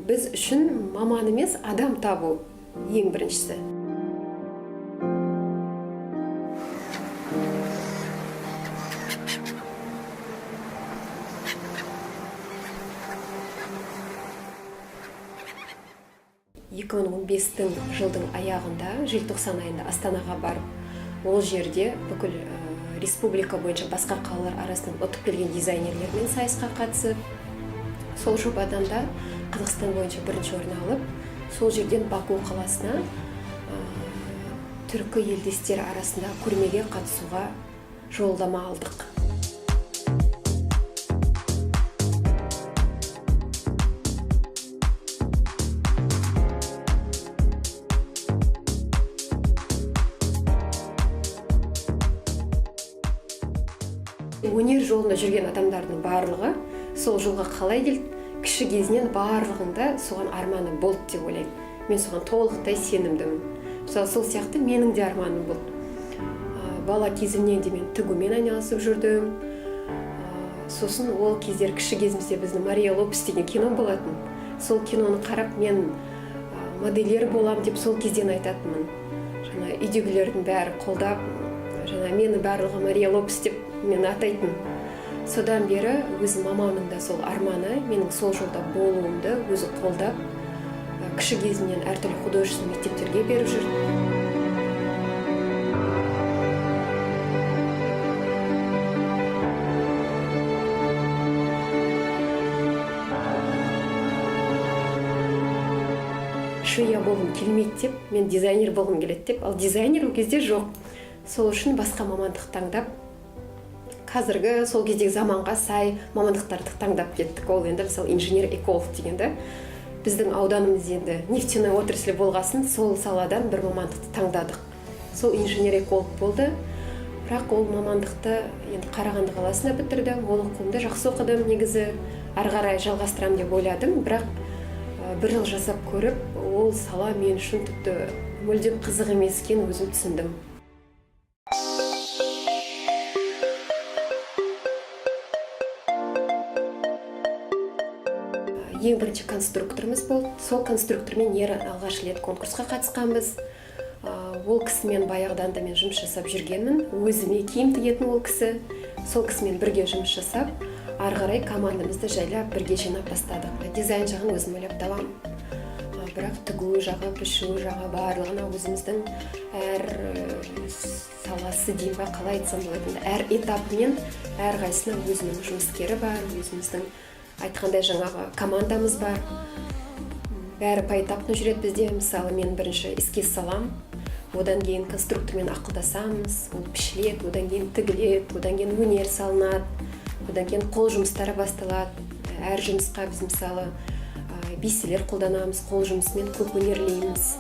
біз үшін маман емес, адам табу ең біріншісі. жылдың аяғында, желтоқсан айында Астанаға барып, ол жерде бүкіл республика бойынша басқа қалалар арасынан ұтып келген дизайнерлермен сайысқа қатысып, сол жобадан да Қазақстан бойынша бірінші орын алып, сол жерден Баку қаласына түркі елдестері арасында көрмеге қатысуға жолдама алдық. Өнер жолында жүрген адамдардың барлығы сол жолға қалай келді, кіші кезінен барлығында соған арманы болды деп ойлаймын. Мен соған толықтай сенімдімін. Мысалы, сол сияқты менің де арманым болды. Бала кезімнен де мен тігумен айналысып жүрдім. Сосын ол кездер кіші кезімізде біздің Мария Лопес деген кино болатын. Сол киноны қарап мен модельер болам деп сол кезден айтатынмын. Жаңа үйдегілердің бәрі қолдап, жаңа мені барлығы Мария Лопес деп мен атайтын. Содан бері өзім мамамның да сол арманы, менің сол жолда болуымды өзі қолдап, кіші кезімнен әртүрлі художественный мектептерге беріп жүрді. Швея болғым келмейді деп, мен дизайнер болғым келеді деп, ал дизайнер ол кезде жоқ. Сол үшін басқа мамандық таңдап, қазіргі сол кездегі заманға сай мамандықтарды таңдап кеттік. Ол енді мысалы инженер-эколог дегенді. Біздің ауданымыз енді нефтяной отрасль болғасын, сол саладан бір мамандықты таңдадық. Сол инженер-эколог болды. Бірақ ол мамандықты енді Қарағанды қаласында бітірдім. Ол оқуымды жақсы оқыдым, негізі ары қарай жалғастырамын деп ойладым. Бірақ бір жыл жасап көріп, ол сала мен үшін тіпті мүлдем қызық емес екенін өзім түсіндім. Ең бірінші конструкторымыз болды. Сол конструктормен алғаш рет конкурсқа қатысқанбыз. Ол кісімен баяғыдан да мен жұмыс жасап жүргенмін. Өзіме киім тігетін ол кісі. Сол кісімен бірге жұмыс жасап, ары қарай командамызды жайлап бірге жинап бастадық. Дизайн жағын өзім ойлап табамын. Бірақ тігу жағы, пішу жағы барлығына өзіміздің әр саласы дейін ба, қалай айтсам болады. Әр этапымен әр қайсысына өзінің жұмыскері бар, өзіміздің айтқандай жаңағы командамыз бар. Бәрі поэтапно жүреді бізде. Мысалы, мен бірінші эскиз салам, одан кейін конструктормен ақылдасамыз, ол пішіледі, одан кейін тігіледі, одан кейін өнер салынады, одан кейін қол жұмыстары басталады. Әр жұмысқа біз мысалы бейселер қолданамыз, қол жұмысымен көп өнерлейміз.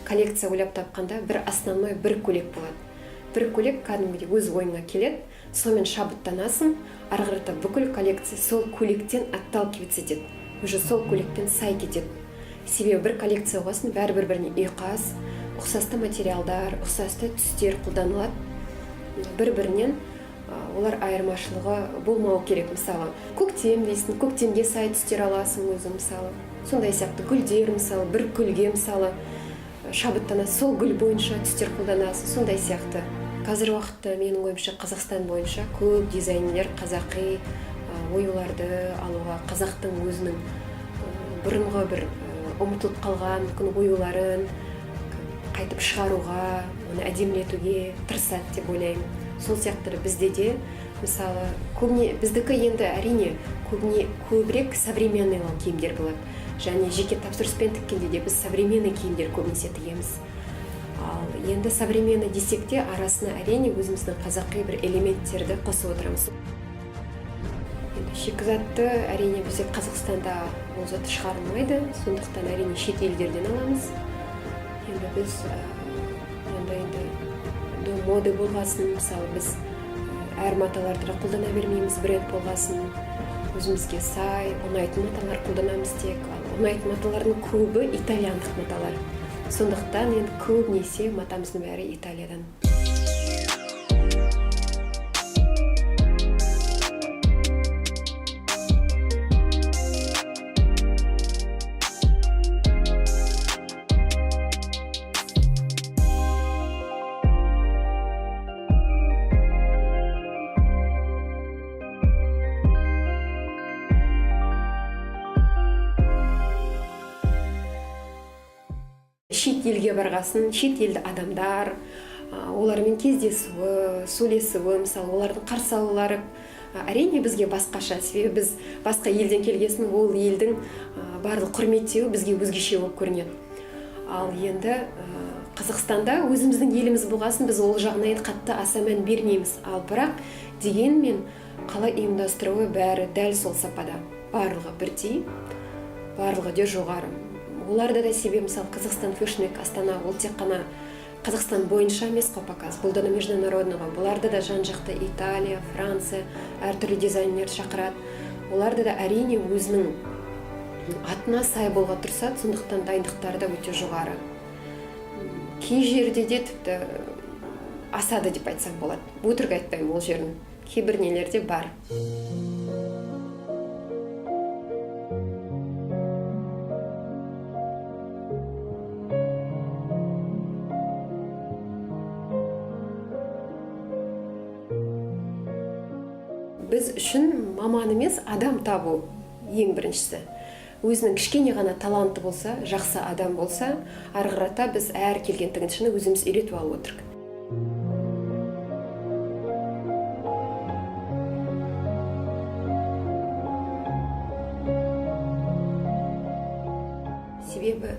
Коллекция ойлап тапқанда бір основной бір көйлек болады. Бір көйлек кәдімгідей өз ойыңа келеді, сонымен шабыттанасың, ары қарата бүкіл коллекция сол көйлектен отталкиваться етеді. Уже сол көйлектен сай кетеді. Себебі бір коллекция болғасын бәрі бір-біріне ұйқас, ұқсасты материалдар, ұқсасты түстер қолданылады. Бір-бірінен олар айырмашылығы болмау керек. Мысалы, көктем дейсің, көктемге сай түстер аласың өзі мысалы. Сондай сияқты гүлдер мысалы, бір гүлге мысалы шабыттана сол гүл бойынша түстер қолданасың, сондай сияқты. Қазір уақытта менің ойымша Қазақстан бойынша көп дизайнерлер қазақи оюларды алуға, қазақтың өзінің бұрынғы бір ұмытылып қалған мүмкін оюларын қайтып шығаруға, оны әдемілетуге тырысады деп ойлаймын. Сол сияқты бізде де мысалы біздікі енді әрине көбірек современный киімдер болады. Және жеке тапсырыспен тіккенде де біз современный киімдер көбінесе тігеміз. Ал енді современный десек те арасына әрине өзіміздің қазақи бір элементтерді қосып отырамыз. Шикізатты әрине бізде Қазақстанда ол зат шығарылмайды, сондықтан әрине шет елдерден аламыз. Енді біз мода болғасын, мысалы біз әр маталарды қолдана бермейміз, бренд болғасын. өзімізге сай ұнайтын маталар қолданамыз тек. Ал ұнайтын маталардың көбі итальяндық маталар. Сондықтан енді көбінесе матамыздың бәрі Италиядан. Шет елге барғасын, шет елді адамдар, олармен кездесуі, сөйлесуі, мысалы олардың қарсы алулары әрине бізге басқаша, себебі біз басқа елден келгесін ол елдің барлық құрметтеуі бізге өзгеше болып көрінеді. Ал енді Қазақстанда өзіміздің еліміз болғасын, біз ол жағына қатты аса мән бермейміз. Ал бірақ дегенмен қалай ұйымдастыруы бәрі дәл сол сапада. Барлығы бірдей, барлығы де жоғары. Оларда да себебі, мысалы, Қазақстан Fashion Week Астана, ол тек қана Қазақстан бойынша емес қой показ, бұл да международныйға. Оларда да жан-жақты Италия, Франция, әртүрлі дизайнерлер шақырады. Оларда да әрине өзінің атына сай болға тұрсады, сондықтан дайындықтары да өте жоғары. Кей жерде де тіпті асады деп айтсам болады. Өтірік айтпаймын, ол жердің кейбір нелерде бар. Біз үшін маман емес, адам табу ең біріншісі. Өзінің кішкене ғана таланты болса, жақсы адам болса, арғырата біз әр келген тігіншіні өзіміз үйретіп алып отырық. Себебі,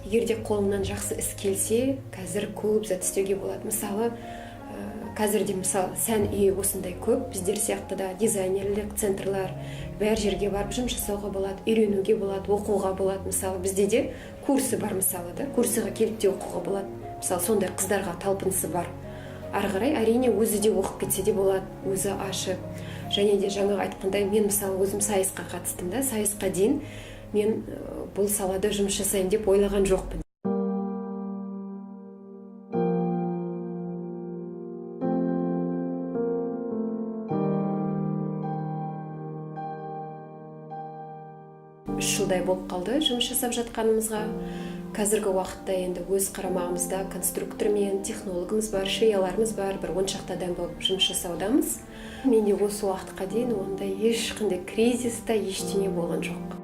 егерде қолыңнан жақсы іс келсе, қазір көп зат істеуге болады. Мысалы, қазірде сән үйі осындай көп, біздер сияқты да дизайнерлік центрлар бәр жерге барып жұмыс жасауға болады, үйренуге болады, оқуға болады. Мысалы, бізде де курсы бар, мысалы, да, курсыға келіп те оқуға болады. Мысалы, сондай қыздарға талпынысы бар. Ары қарай әрине өзі де оқып кетсе де болады, өзі ашып. Және де жаңағы айтқандай, мен мысалы өзім сайысқа қатыстым да, сайысқа дейін мен бұл салада жұмыс жасаймын деп ойлаған жоқпын. Жылдай болып қалды жұмыс жасап жатқанымызға. Қазіргі уақытта енді өз қарамағымызда конструктормен, технологымыз бар, швеяларымыз бар, бір 10 шақты адам болып жұмыс жасаудамыз. Менде осы уақытқа дейін ондай ешқандай кризиста ештеңе болған жоқ.